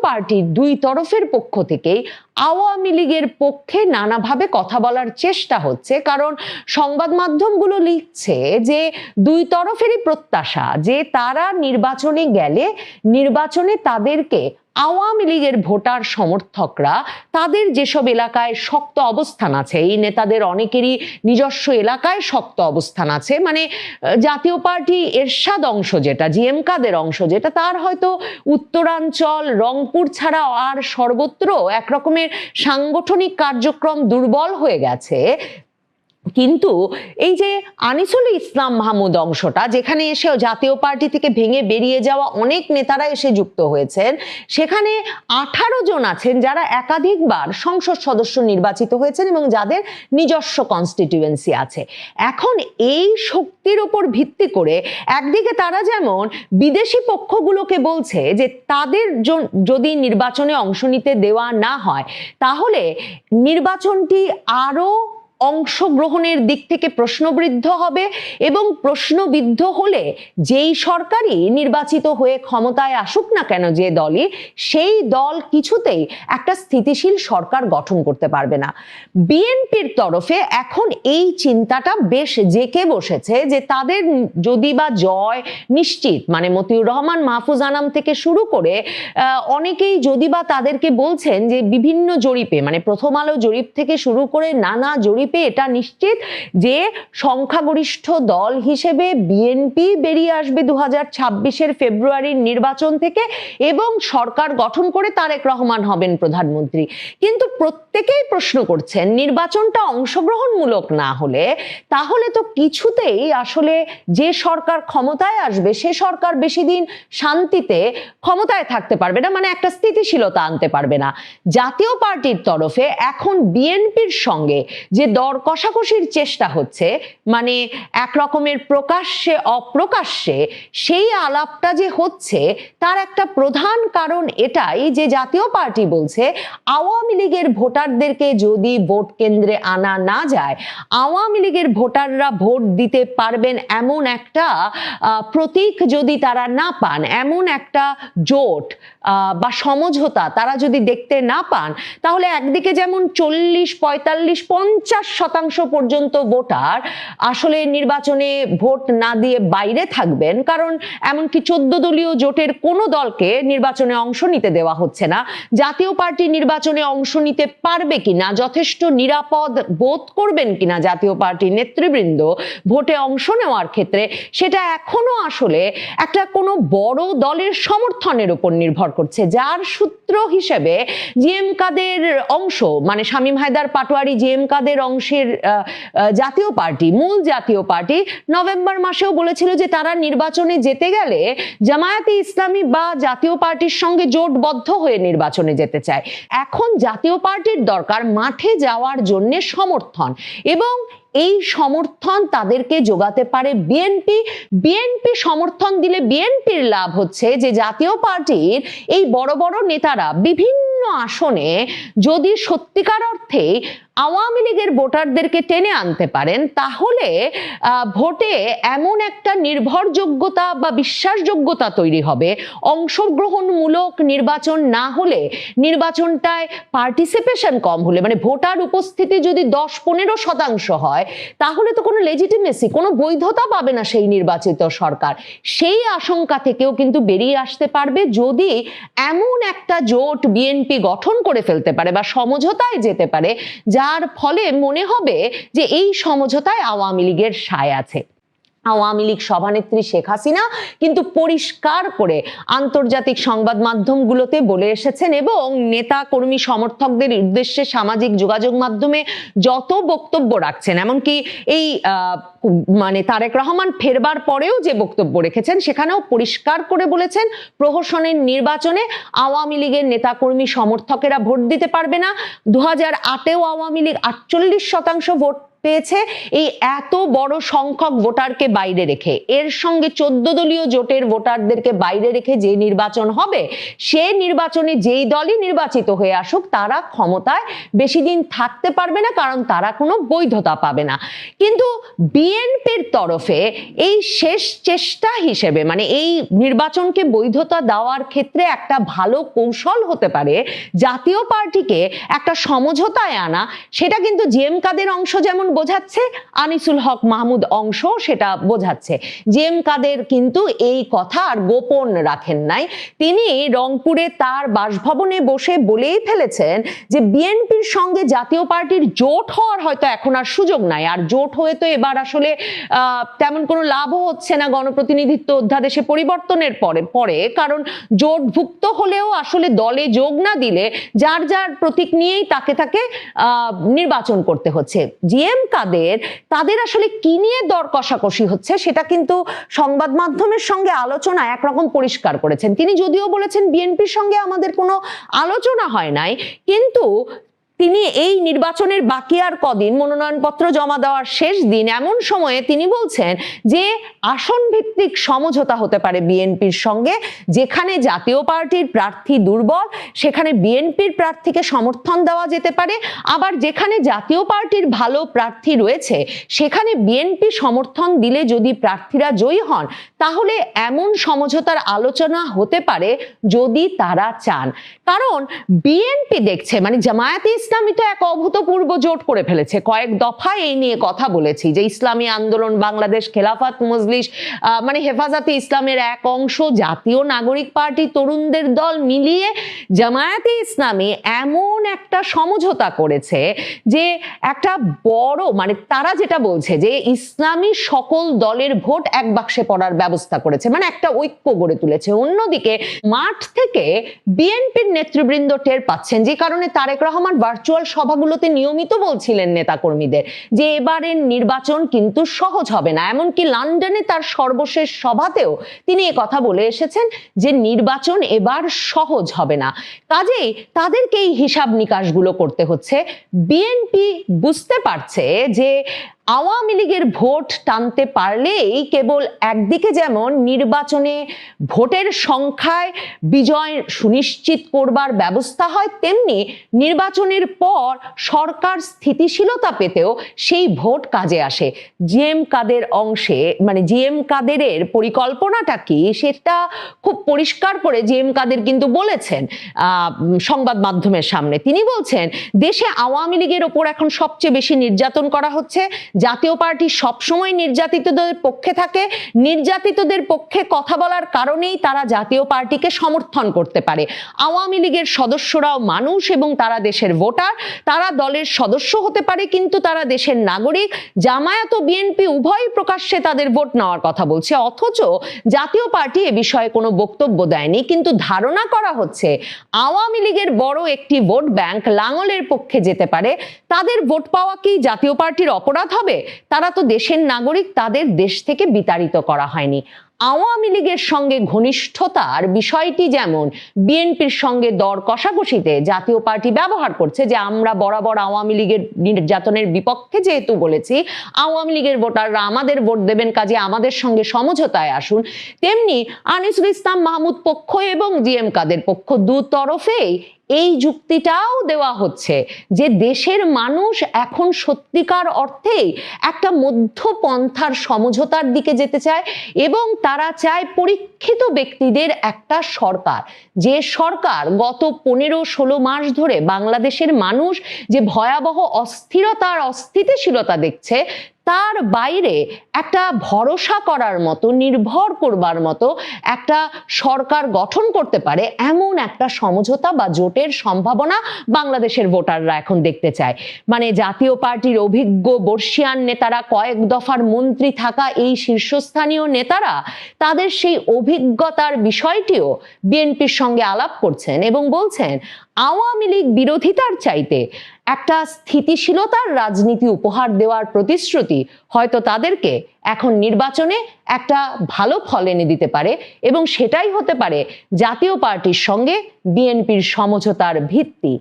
পার্টির দুই তরফের পক্ষ থেকেই আওয়ামী লীগের পক্ষে নানাভাবে কথা বলার চেষ্টা হচ্ছে, কারণ সংবাদ মাধ্যমগুলো লিখছে যে দুই তরফেরই প্রত্যাশা যে তারা নির্বাচনে গেলে নির্বাচনে তাদেরকে আওয়ামী লীগের ভোটার সমর্থকরা তাদের যেসব এলাকায় শক্ত অবস্থান আছে, এই নেতাদের অনেকেরই নিজস্ব এলাকায় শক্ত অবস্থান আছে, মানে জাতীয় পার্টি এরশাদ অংশ যেটা, জিএম কাদের অংশ যেটা, তার হয়তো উত্তরাঞ্চল রংপুর ছাড়া আর সর্বত্র একরকমের সাংগঠনিক কার্যক্রম দুর্বল হয়ে গেছে। কিন্তু এই যে আনিসুল ইসলাম মাহমুদ অংশটা, যেখানে এসে জাতীয় পার্টি থেকে ভেঙে বেরিয়ে যাওয়া অনেক নেতারা এসে যুক্ত হয়েছেন, সেখানে 18 জন আছেন যারা একাধিকবার সংসদ সদস্য নির্বাচিত হয়েছেন এবং যাদের নিজস্ব কনস্টিটিউয়েন্সি আছে। এখন এই শক্তির উপর ভিত্তি করে একদিকে তারা যেমন বিদেশি পক্ষগুলোকে বলছে যে তাদের যদি নির্বাচনে অংশ নিতে দেওয়া না হয় তাহলে নির্বাচনটি আরো অংশগ্রহণের দিক থেকে প্রশ্নবিদ্ধ হবে, এবং প্রশ্নবিদ্ধ হলে যেই সরকারই নির্বাচিত হয়ে ক্ষমতায় আসুক না কেন যে দলই, সেই দল কিছুতেই একটা স্থিতিশীল সরকার গঠন করতে পারবে না। বিএনপির তরফে এখন এই চিন্তাটা বেশ জেঁকে বসেছে যে তাদের যদি বা জয় নিশ্চিত, মানে মতিউর রহমান মাহফুজ আনাম থেকে শুরু করে অনেকেই যদি বা তাদেরকে বলছেন যে বিভিন্ন জরিপে, মানে প্রথম আলো জরিপ থেকে শুরু করে নানা জরিপে এটা নিশ্চিত যে সংখ্যাগরিষ্ঠ দল হিসেবে বিএনপি বেরিয়ে আসবে 2026-এর ফেব্রুয়ারির নির্বাচন থেকে এবং সরকার গঠন করে তারেক রহমান হবেন প্রধানমন্ত্রী। কিন্তু প্রত্যেকেই প্রশ্ন করছেন নির্বাচনটা অংশগ্রহণমূলক না হলে তাহলে তো কিছুতেই আসলে যে সরকার ক্ষমতায় আসবে সে সরকার বেশি দিন শান্তিতে ক্ষমতায় থাকতে পারবে না, মানে একটা স্থিতিশীলতা আনতে পারবে না। জাতীয় পার্টির তরফে এখন বিএনপির সঙ্গে যে দর কষাকষির চেষ্টা হচ্ছে, মানে এক রকমের প্রকাশ্যে অপ্রকাশ্যে সেই আলাপটা যে হচ্ছে, তার একটা প্রধান কারণ এটাই যে জাতীয় পার্টি বলছে আওয়ামী লীগের ভোটারদেরকে যদি ভোট কেন্দ্রে আনা না যায়, আওয়ামী লীগের ভোটাররা ভোট দিতে পারবেন এমন একটা প্রতীক যদি তারা না পান, এমন একটা জোট বা সমঝোতা তারা যদি দেখতে না পান, তাহলে একদিকে যেমন 40, 45, 50% পর্যন্ত ভোটার আসলে নির্বাচনে ভোট না দিয়ে বাইরে থাকবেন, কারণ এমনকি 14 দলীয় জোটের কোনো দলকে নির্বাচনে অংশ নিতে দেওয়া হচ্ছে না। জাতীয় পার্টি নির্বাচনে অংশ নিতে পারবে কিনা, যথেষ্ট নিরাপদ বোধ করবেন কিনা জাতীয় পার্টির নেতৃবৃন্দ ভোটে অংশ নেওয়ার ক্ষেত্রে, সেটা এখনো আসলে একটা কোনো বড় দলের সমর্থনের উপর নির্ভর করছে, যার সূত্র হিসেবে জিএম কাদের অংশ, মানে শামীম হায়দার পাটোয়ারি জিএম কাদের অংশের জাতীয় পার্টি, মূল জাতীয় পার্টি নভেম্বর মাসেও বলেছিল যে তারা নির্বাচনে যেতে গেলে জামায়াতে ইসলামী বা জাতীয় পার্টির সঙ্গে জোটবদ্ধ হয়ে নির্বাচনে যেতে চায়। এখন জাতীয় পার্টির দরকার মাঠে যাওয়ার জন্য সমর্থন, এবং এই সমর্থন তাদেরকে যোগাতে পারে বিএনপি। বিএনপি সমর্থন দিলে বিএনপির লাভ হচ্ছে যে জাতীয় পার্টির এই বড় বড় নেতারা বিভিন্ন আসনে যদি সত্যিকার অর্থে আওয়ামী লীগের ভোটারদেরকে টেনে আনতে পারেন, তাহলে ভোটে এমন একটা নির্ভরযোগ্যতা বা বিশ্বাসযোগ্যতা তৈরি হবে। অংশগ্রহণমূলক নির্বাচন না হলে, নির্বাচনটায় পার্টিসিপেশন কম হলে, মানে ভোটার উপস্থিতি যদি 10-15% হয়, তাহলে তো কোনো লেজিটিমেসি, কোনো বৈধতা পাবে না সেই নির্বাচিত সরকার। সেই আশঙ্কা থেকেও কিন্তু বেরিয়ে আসতে পারবে যদি এমন একটা জোট বিএনপি গঠন করে ফেলতে পারে বা সমঝোতায় যেতে পারে, যার ফলে মনে হবে যে এই সমঝোতায় আওয়ামী লীগের সায় আছে। আওয়ামী লীগ সভানেত্রী শেখ হাসিনা কিন্তু পরিষ্কার করে আন্তর্জাতিক সংবাদ মাধ্যমগুলোতে বলে এসেছেন এবং নেতা কর্মী সমর্থকদের উদ্দেশ্যে সামাজিক যোগাযোগ মাধ্যমে যত বক্তব্য রাখছেন, এমনকি এই মানে তারেক রহমান ফেরবার পরেও যে বক্তব্য রেখেছেন সেখানেও পরিষ্কার করে বলেছেন প্রহসনের নির্বাচনে আওয়ামী লীগের নেতাকর্মী সমর্থকেরা ভোট দিতে পারবে না। 2008-এও আওয়ামী লীগ 48% ভোট পেয়েছে এই এত বড় সংখ্যক ভোটারকে বাইরে রেখে, এর সঙ্গে 14 দলীয় জোটের ভোটারদেরকে বাইরে রেখে যে নির্বাচন হবে, সে নির্বাচনে যেই দলই নির্বাচিত হয়ে আসুক তারা ক্ষমতায় বেশি দিন থাকতে পারবে না, কারণ তারা কোনো বৈধতা পাবে না। কিন্তু বিএনপির তরফে এই শেষ চেষ্টা হিসেবে, মানে এই নির্বাচনকে বৈধতা দেওয়ার ক্ষেত্রে একটা ভালো কৌশল হতে পারে জাতীয় পার্টিকে একটা সমঝোতায় আনা, সেটা কিন্তু জিএম কাদের অংশ যেমন বোঝাচ্ছে, আনিসুল হক মাহমুদ অংশ সেটা বোঝাচ্ছে। জিএম কাদের কিন্তু এই কথা আর গোপন রাখেন নাই, তিনি রংপুরে তার বাসভবনে বসে বলেই ফেলেছেন যে বিএনপির সঙ্গে জাতীয় পার্টির জোট হওয়ার হয়তো এখন আর সুযোগ নাই, আর জোট হয়ে তো এবার আসলে তেমন কোনো লাভও হচ্ছে না গণপ্রতিনিধিত্ব অধ্যাদেশে পরিবর্তনের পরে, কারণ জোটভুক্ত হলেও আসলে দলে যোগ না দিলে যার যার প্রতীক নিয়েই তাকে নির্বাচন করতে হচ্ছে। জিএম কাদের তাদের আসলে কি নিয়ে দর কষাকষি হচ্ছে সেটা কিন্তু সংবাদ মাধ্যমের সঙ্গে আলোচনা একরকম পরিষ্কার করেছেন। তিনি যদিও বলেছেন বিএনপির সঙ্গে আমাদের কোনো আলোচনা হয় নাই, কিন্তু তিনি এই নির্বাচনের বাকি আর কদিন, মনোনয়নপত্র জমা দেওয়ার শেষ দিন, এমন সময়ে তিনি বলছেন যে আসন ভিত্তিক সমঝোতা হতে পারে বিএনপির সঙ্গে, যেখানে জাতীয় পার্টির প্রার্থী দুর্বল সেখানে বিএনপির প্রার্থীকে সমর্থন দেওয়া যেতে পারে, আবার যেখানে জাতীয় পার্টির ভালো প্রার্থী রয়েছে সেখানে বিএনপি সমর্থন দিলে যদি প্রার্থীরা জয়ী হন তাহলে এমন সমঝোতার আলোচনা হতে পারে যদি তারা চান। কারণ বিএনপি দেখছে, মানে জামায়াতে ইসলামী তো এক অভূতপূর্ব জোট করে ফেলেছে, কয়েক দফায় এই নিয়ে কথা বলেছি যে ইসলামী আন্দোলন বাংলাদেশ, খেলাফত মজলিস, মানে হেফাজতে ইসলামের এক অংশ, জাতীয় নাগরিক পার্টি, তরুণদের দল মিলিয়ে জামায়াতে ইসলামী এমন একটা সমঝোতা করেছে যে একটা বড়, মানে তারা যেটা বলছে যে ইসলামী সকল দলের ভোট এক বাক্সে পড়ার ব্যবস্থা করেছে, মানে একটা ঐক্য গড়ে তুলেছে। অন্যদিকে মাঠ থেকে বিএনপির নেতৃবৃন্দ টের পাচ্ছেন, যে কারণে তারেক রহমান ভার্চুয়াল সভাগুলোতে নিয়মিত বলছিলেন নেতাকর্মীদের যে এবারের নির্বাচন কিন্তু সহজ হবে না। এমনকি লন্ডনে তার সর্বশেষ সভাতেও তিনি কথা বলে এসেছেন যে নির্বাচন এবার সহজ হবে না। কাজেই তাদেরকে এই হিসাব নিকাশগুলো করতে হচ্ছে। বিএনপি বুঝতে পারছে যে আওয়ামী লীগের ভোট টানতে পারলেই কেবল একদিকে যেমন নির্বাচনে ভোটের সংখ্যায় বিজয় সুনিশ্চিত করবার ব্যবস্থা হয়, তেমনি নির্বাচনের পর সরকার স্থিতিশীলতা পেতেও সেই ভোট কাজে আসে। জিএম কাদের অংশে, মানে জিএম কাদেরের পরিকল্পনাটা কি সেটা খুব পরিষ্কার করে জিএম কাদের কিন্তু বলেছেন সংবাদ মাধ্যমের সামনে। তিনি বলছেন দেশে আওয়ামী লীগের ওপর এখন সবচেয়ে বেশি নির্যাতন করা হচ্ছে, জাতীয় পার্টি সবসময় নির্যাতিতদের পক্ষে থাকে, নির্যাতিতদের পক্ষে কথা বলার কারণেই তারা জাতীয় পার্টিকে সমর্থন করতে পারে। আওয়ামী লীগের সদস্যরাও মানুষ এবং তারা দেশের ভোটার, তারা দলের সদস্য হতে পারে কিন্তু তারা দেশের নাগরিক। জামায়াত ও বিএনপি উভয়ই প্রকাশ্যে তাদের ভোট নেওয়ার কথা বলছে, অথচ জাতীয় পার্টি এ বিষয়ে কোনো বক্তব্য দেয়নি। কিন্তু ধারণা করা হচ্ছে আওয়ামী লীগের বড় একটি ভোট ব্যাংক লাঙ্গলের পক্ষে যেতে পারে। তাদের ভোট পাওয়া কি জাতীয় পার্টির অপরাধ হবে? তারা তো দেশের নাগরিক, তাদের দেশ থেকে বিতাড়িত করা হয়নি। আওয়ামী লীগের সঙ্গে ঘনিষ্ঠতার বিষয়টি যেমন বিএনপির সঙ্গে দর কষাকষিতে জাতীয় পার্টি ব্যবহার করছে, যে আমরা বরাবর আওয়ামী লীগের নির্যাতনের বিপক্ষে যেহেতু বলেছি, আওয়ামী লীগের ভোটাররা আমাদের ভোট দেবেন, কাজে আমাদের সঙ্গে সমঝোতায় আসুন, তেমনি আনিসুল ইসলাম মাহমুদ পক্ষ এবং জিএম কাদের পক্ষ দুতরফেই এই যুক্তিটাও দেওয়া হচ্ছে যে দেশের মানুষ এখন সত্যিকার অর্থেই একটা মধ্যপন্থার সমঝোতার দিকে যেতে চায় এবং তারা চায় পরীক্ষিত ব্যক্তিদের একটা সরকার, যে সরকার গত 15-16 মাস ধরে বাংলাদেশের মানুষ যে ভয়াবহ অস্থিরতা আর অস্থিতিশীলতা দেখছে তার বাইরে একটা ভরসা করার মতো, নির্ভর করবার মতো একটা সরকার গঠন করতে পারে এমন একটা সমঝোতা বা জোটের সম্ভাবনা বাংলাদেশের ভোটাররা এখন দেখতে চায়। মানে জাতীয় পার্টির অভিজ্ঞ বর্ষিয়ান নেতারা, কয়েক দফার মন্ত্রী থাকা এই শীর্ষস্থানীয় নেতারা তাদের সেই অভিজ্ঞতার বিষয়টিও বিএনপির সঙ্গে আলাপ করছেন এবং বলছেন আওয়ামী লীগ বিরোধিতার চাইতে একটা স্থিতিশীলতার রাজনীতি উপহার দেওয়ার প্রতিশ্রুতি হয়তো তাদেরকে এখন নির্বাচনে একটা ভালো ফল এনে দিতে পারে এবং সেটাই হতে পারে জাতীয় পার্টির সঙ্গে বিএনপির সমঝোতার ভিত্তি।